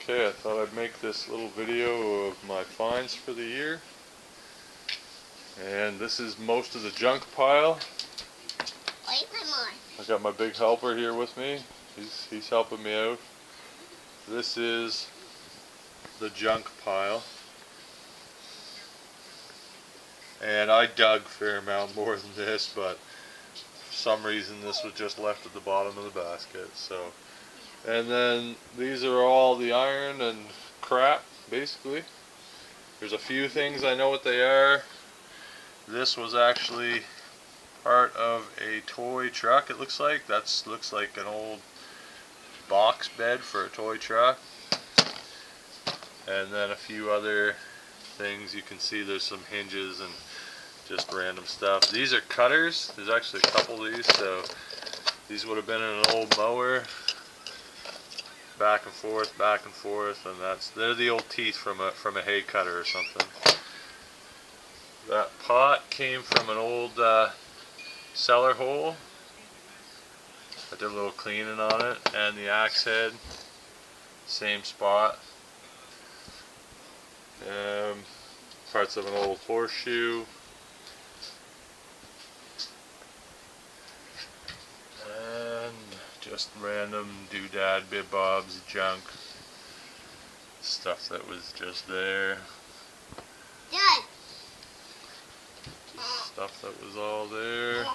Okay, I thought I'd make this little video of my finds for the year. And this is most of the junk pile. I got my big helper here with me. He's helping me out. This is the junk pile. And I dug a fair amount more than this, but for some reason this was just left at the bottom of the basket. And then these are all the iron and crap, basically. There's a few things I know what they are. This was actually part of a toy truck, it looks like. That looks like an old box bed for a toy truck. And then a few other things. You can see there's some hinges and just random stuff. These are cutters. There's actually a couple of these, so these would have been in an old mower. Back and forth, and they're the old teeth from a hay cutter or something. That pot came from an old cellar hole. I did a little cleaning on it, and the axe head, same spot. Parts of an old horseshoe. Just random doodad, bib-bobs, junk, stuff that was just there. Dad. Stuff that was all there.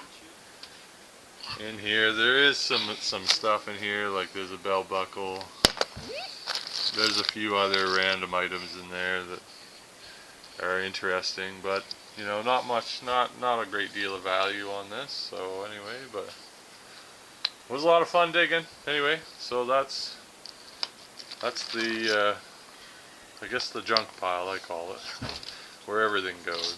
In here, there is some stuff in here, like there's a belt buckle. There's a few other random items in there that are interesting, but you know, not much, not a great deal of value on this. So anyway, but. It was a lot of fun digging. Anyway, so that's the I guess the junk pile, I call it, where everything goes.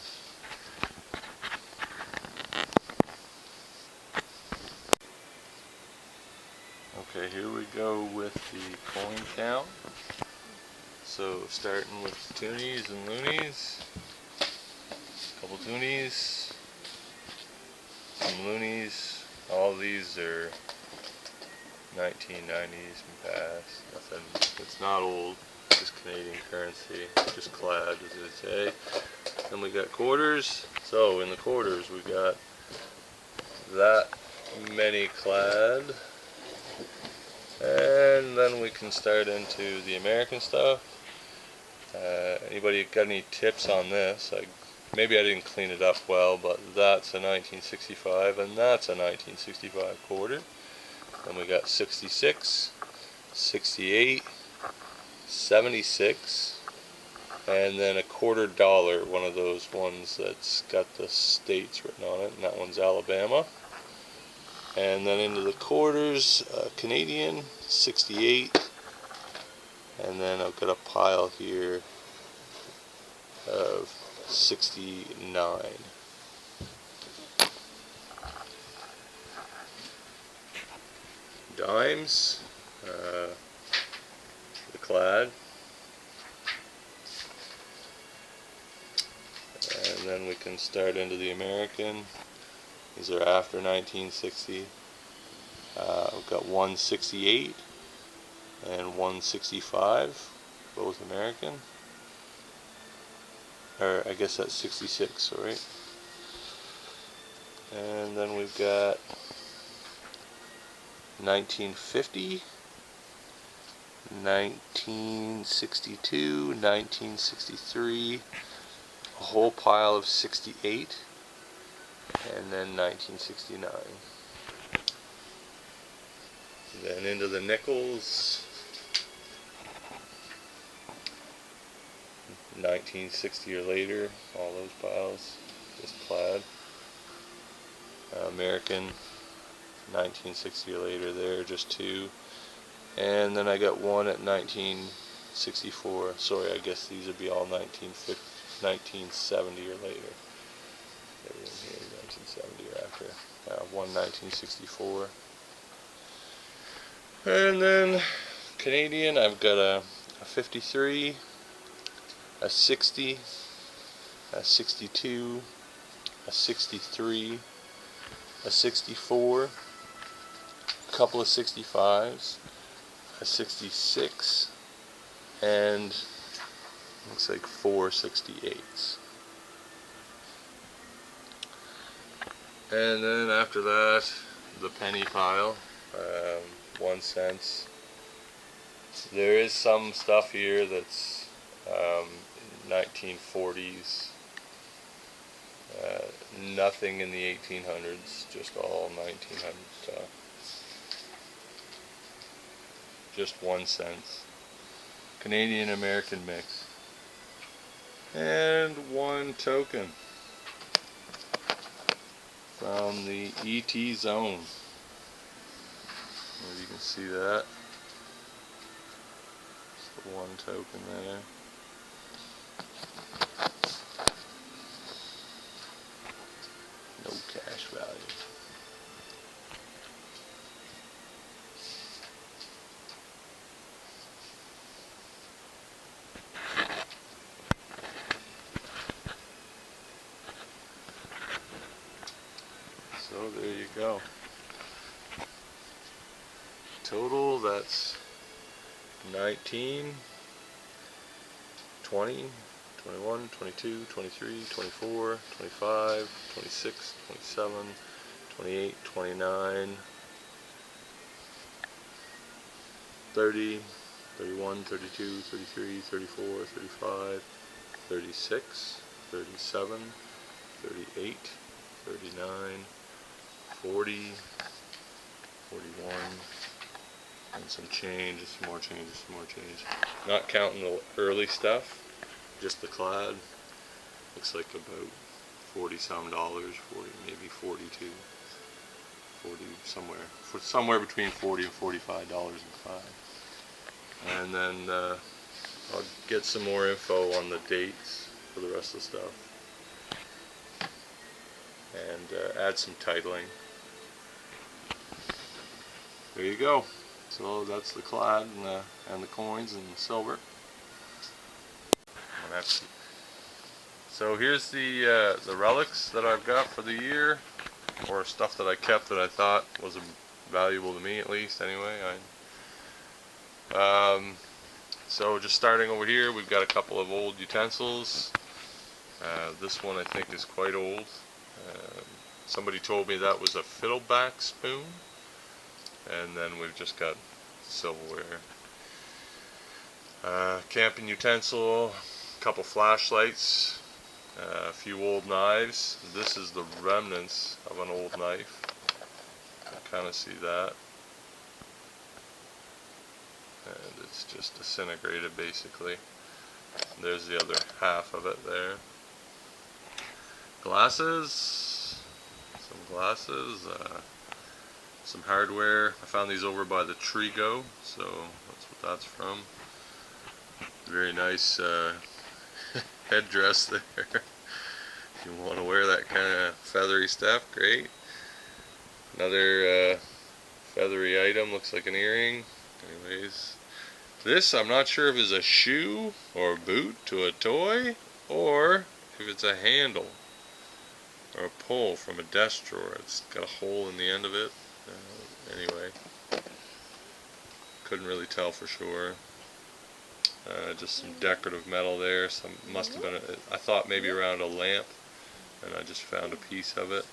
Okay, here we go with the coin count. So starting with toonies and loonies, couple toonies, some loonies. All these are 1990s and past. Nothing. It's not old. It's just Canadian currency. Just clad, as they say. Then we got quarters. So in the quarters we got that many clad. And then we can start into the American stuff. Anybody got any tips on this? Maybe I didn't clean it up well, but that's a 1965 and that's a 1965 quarter. Then we got 66, 68, 76, and then a $quarter, one of those ones that's got the states written on it, and that one's Alabama. And then into the quarters, Canadian, 68, and then I've got a pile here of 69. Dimes, the clad, and then we can start into the American. These are after 1960. We've got 168 and 165, both American. Or I guess that's 66, right? And then we've got 1950, 1962, 1963, a whole pile of 68, and then 1969. Then into the nickels, 1960 or later, all those piles, just plaid. American, 1960 or later there, just two. And then I got one at 1964. Sorry, I guess these would be all 1970 or later. Everything here is 1970 or after. One 1964. And then Canadian, I've got a 53, a 60, a 62, a 63, a 64, a couple of 65s, a 66, and looks like 4/68. And then after that, the penny pile, 1 cent. There is some stuff here that's 1940s. Nothing in the 1800s, just all 1900 stuff. Just 1 cent. Canadian American mix. And 1 token from the ET zone. Maybe you can see that. Just the 1 token there. No cash value. So there you go. Total, that's 19, 20, 21, 22, 23, 24, 25, 26, 27, 28, 29, 30, 31, 32, 33, 34, 35, 36, 37, 38, 39, 40, 41, and some change, some more change, some more change. Not counting the early stuff, just the clad. Looks like about $40-some, 40, maybe 42, 40 somewhere between $40 and $45 and five. And then I'll get some more info on the dates for the rest of the stuff, and add some titling. There you go. So that's the clad and the coins and the silver. And so here's the relics that I've got for the year, or stuff that I kept that I thought was valuable to me, at least anyway. So just starting over here, we've got a couple of old utensils. This one I think is quite old. Somebody told me that was a fiddleback spoon. And then we've just got silverware, camping utensil, a couple flashlights, a few old knives. This is the remnants of an old knife. You can kind of see that. And it's just disintegrated basically. And there's the other half of it there. Glasses, some glasses. Some hardware. I found these over by the Trigo, so that's what that's from. Very nice headdress there. If you want to wear that kind of feathery stuff, great. Another feathery item, looks like an earring. Anyways, this I'm not sure if it's a shoe or a boot to a toy, or if it's a handle or a pull from a desk drawer. It's got a hole in the end of it. Anyway, couldn't really tell for sure. Just some decorative metal there. Some must have been, I thought maybe around a lamp, and I just found a piece of it.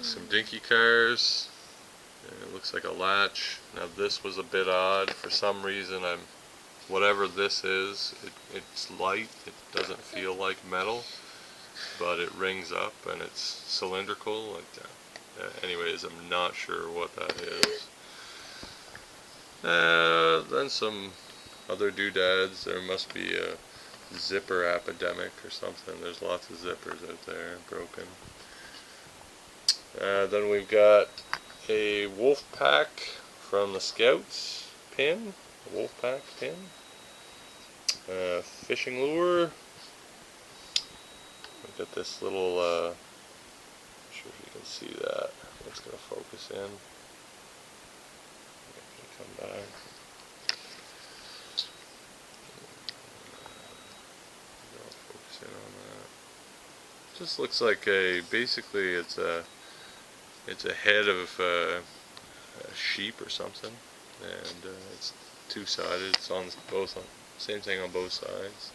Some dinky cars. It looks like a latch. Now this was a bit odd. For some reason, whatever this is, it's light. It doesn't feel like metal, but it rings up and it's cylindrical like that. Anyways, I'm not sure what that is. Then some other doodads. There must be a zipper epidemic or something. There's lots of zippers out there, broken. Then we've got a wolf pack from the Scouts pin. A wolf pack pin. Fishing lure. We've got this little not sure if you can see that. It's going to focus in. Come back. Focus in on that. Just looks like basically it's a head of a sheep or something, and it's two-sided. It's on both, same thing on both sides.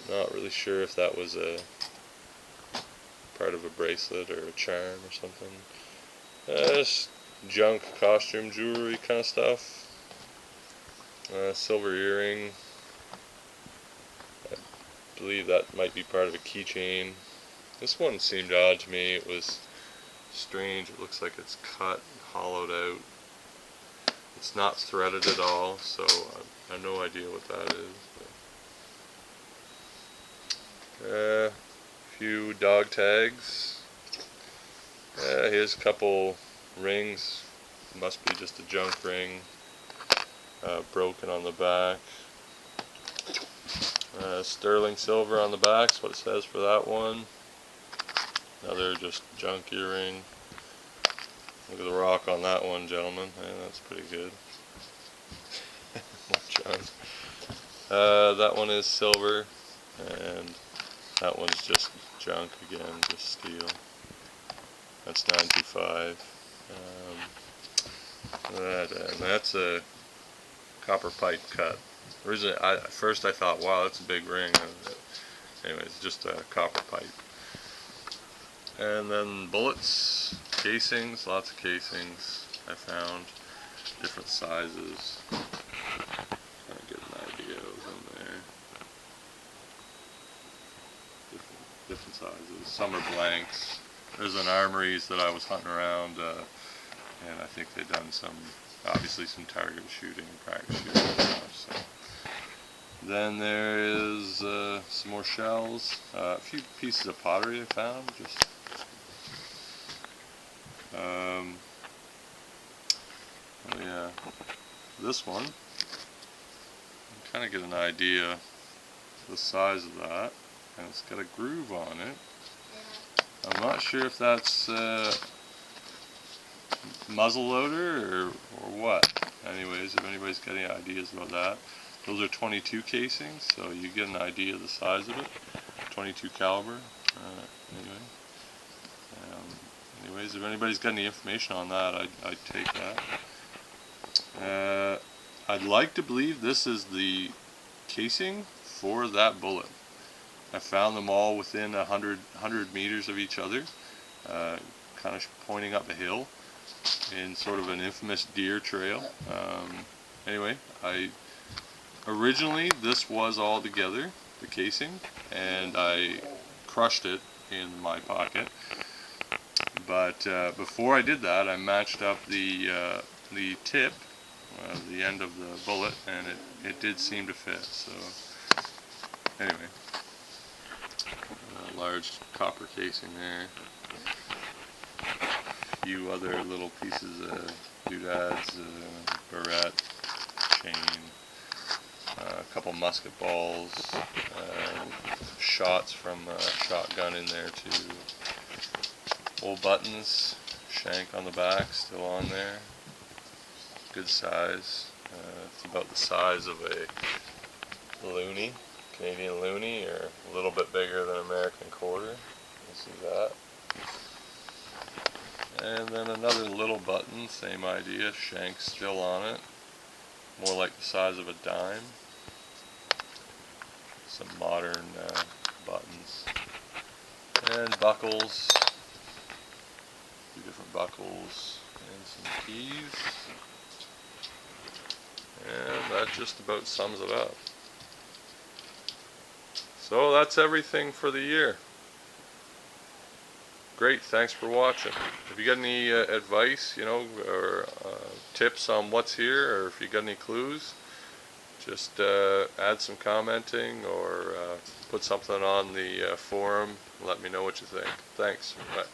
Not really sure if that was a part of a bracelet or a charm or something. Just junk costume jewelry kind of stuff. Silver earring. I believe that might be part of a keychain. This one seemed odd to me. It was strange. It looks like it's cut, hollowed out. It's not threaded at all, so I have no idea what that is. A few dog tags. Here's a couple rings. Must be just a junk ring. Broken on the back. Sterling silver on the back is what it says for that one. Another just junk earring. Look at the rock on that one, gentlemen. That's pretty good. More junk. That one is silver, and that one's just junk again, just steel. That's 925. And that's a copper pipe cut. Originally, at first I thought, wow, that's a big ring. Anyways, just a copper pipe. And then bullets, casings, lots of casings I found, different sizes. Trying to get an idea of them there. Different sizes. Some are blanks. There's an Armories that I was hunting around, and I think they've done some, obviously some target shooting, practice shooting and stuff. So. Then there is some more shells, a few pieces of pottery I found. Just oh yeah, this one. Kind of get an idea of the size of that, and it's got a groove on it. I'm not sure if that's muzzle loader or what. Anyways, if anybody's got any ideas about that. Those are 22 casings, so you get an idea of the size of it. 22 caliber. Anyways, if anybody's got any information on that, I'd take that. I'd like to believe this is the casing for that bullet. I found them all within 100 meters of each other, kind of pointing up a hill in sort of an infamous deer trail. Anyway, originally this was all together, the casing, and I crushed it in my pocket. But before I did that, I matched up the tip, the end of the bullet, and it did seem to fit. So anyway, large copper casing there. A few other little pieces of doodads, barrette, chain, a couple musket balls, shots from a shotgun in there too. Old buttons, shank on the back, still on there. Good size. It's about the size of a loonie, Canadian loonie, or a little bit bigger than American quarter. You see that. And then another little button, same idea, shank still on it. More like the size of a dime. Some modern buttons. And buckles. Two different buckles and some keys. And that just about sums it up. So that's everything for the year. Great, thanks for watching. If you got any advice, or tips on what's here, or if you got any clues, just add some commenting or put something on the forum. Let me know what you think. Thanks. Bye.